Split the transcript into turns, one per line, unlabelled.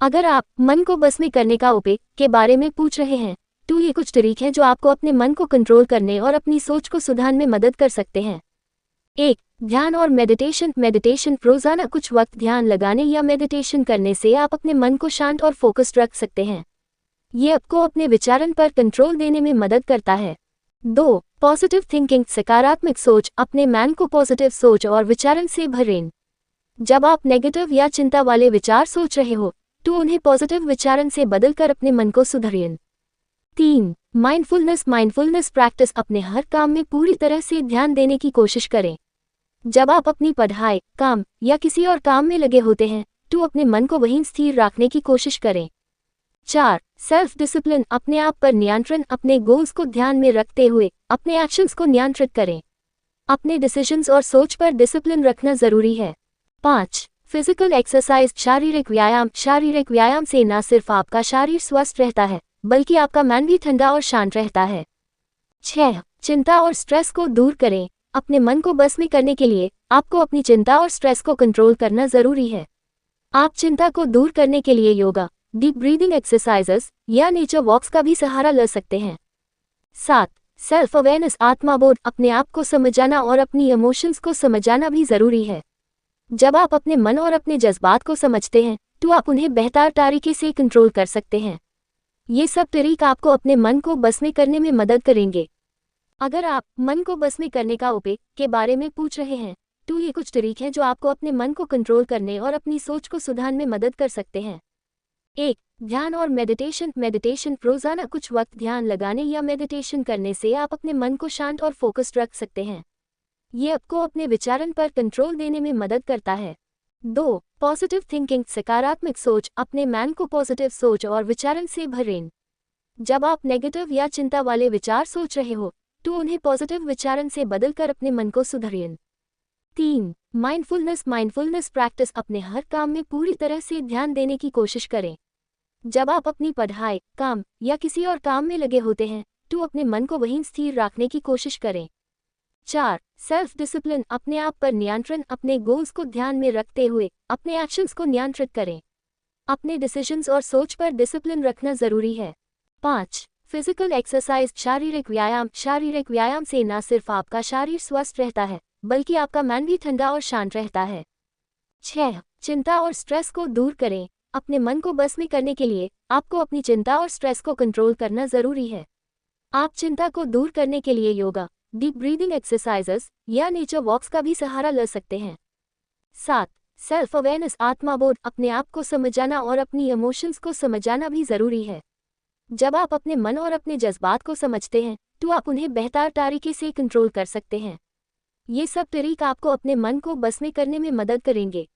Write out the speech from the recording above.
अगर आप मन को बस में करने का उपाय के बारे में पूछ रहे हैं, तो ये कुछ तरीके हैं जो आपको अपने मन को कंट्रोल करने और अपनी सोच को सुधारने में मदद कर सकते हैं। 1. ध्यान और मेडिटेशन रोजाना कुछ वक्त ध्यान लगाने या मेडिटेशन करने से आप अपने मन को शांत और फोकस्ड रख सकते हैं। ये आपको अपने विचारन पर कंट्रोल देने में मदद करता है। 2. पॉजिटिव थिंकिंग सकारात्मक सोच अपने मन को पॉजिटिव सोच और विचारन से भरें। जब आप नेगेटिव या चिंता वाले विचार सोच रहे हो, तो उन्हें पॉजिटिव विचारन से बदलकर अपने मन को सुधारें। 3. माइंडफुलनेस प्रैक्टिस अपने हर काम में पूरी तरह से ध्यान देने की कोशिश करें। जब आप अपनी पढ़ाई, काम या किसी और काम में लगे होते हैं, तो अपने मन को वहीं स्थिर रखने की कोशिश करें। 4. सेल्फ डिसिप्लिन अपने आप पर नियंत्रण अपने गोल्स को ध्यान में रखते हुए अपने एक्शंस को नियंत्रित करें। अपने डिसीजंस और सोच पर डिसिप्लिन रखना जरूरी है। 5. फिजिकल एक्सरसाइज शारीरिक व्यायाम से न सिर्फ आपका शरीर स्वस्थ रहता है, बल्कि आपका मन भी ठंडा और शांत रहता है। 6. चिंता और स्ट्रेस को दूर करें अपने मन को बस में करने के लिए आपको अपनी चिंता और स्ट्रेस को कंट्रोल करना जरूरी है। आप चिंता को दूर करने के लिए योगा, डीप ब्रीदिंग एक्सरसाइजेस या नेचर वॉक्स का भी सहारा ले सकते हैं। 7. सेल्फ अवेयरनेस आत्मबोध अपने आप को समझना और अपनी इमोशंस को समझना भी जरूरी है। जब आप अपने मन और अपने जज्बात को समझते हैं, तो आप उन्हें बेहतर तरीके से कंट्रोल कर सकते हैं। ये सब तरीके आपको अपने मन को बस में करने में मदद करेंगे। अगर आप मन को बस में करने का उपाय के बारे में पूछ रहे हैं, तो ये कुछ तरीके हैं जो आपको अपने मन को कंट्रोल करने और अपनी सोच को सुधारने में मदद कर सकते हैं। 1. ध्यान और मेडिटेशन रोजाना कुछ वक्त ध्यान लगाने या मेडिटेशन करने से आप अपने मन को शांत और फोकस्ड रख सकते हैं। ये आपको अपने विचारन पर कंट्रोल देने में मदद करता है। 2. पॉजिटिव थिंकिंग सकारात्मक सोच अपने मन को पॉजिटिव सोच और विचारन से भरें। जब आप नेगेटिव या चिंता वाले विचार सोच रहे हो, तो उन्हें पॉजिटिव विचारन से बदलकर अपने मन को सुधारें। 3. माइंडफुलनेस प्रैक्टिस अपने हर काम में पूरी तरह से ध्यान देने की कोशिश करें। जब आप अपनी पढ़ाई, काम या किसी और काम में लगे होते हैं, तो अपने मन को वहीं स्थिर रखने की कोशिश करें। 4. सेल्फ डिसिप्लिन अपने आप पर नियंत्रण अपने गोल्स को ध्यान में रखते हुए अपने एक्शंस को नियंत्रित करें। अपने डिसीजंस और सोच पर डिसिप्लिन रखना जरूरी है। 5. फिजिकल एक्सरसाइज शारीरिक व्यायाम से न सिर्फ आपका शरीर स्वस्थ रहता है, बल्कि आपका मन भी ठंडा और शांत रहता है। 6. चिंता और स्ट्रेस को दूर करें अपने मन को बस में करने के लिए आपको अपनी चिंता और स्ट्रेस को कंट्रोल करना जरूरी है। आप चिंता को दूर करने के लिए योगा, डीप ब्रीदिंग एक्सरसाइजेस या नेचर वॉक्स का भी सहारा ले सकते हैं। 7. सेल्फ अवेयरनेस आत्मबोध अपने आप को समझना और अपनी इमोशंस को समझना भी जरूरी है। जब आप अपने मन और अपने जज्बात को समझते हैं, तो आप उन्हें बेहतर तरीके से कंट्रोल कर सकते हैं। ये सब तरीके आपको अपने मन को बस में करने में मदद करेंगे।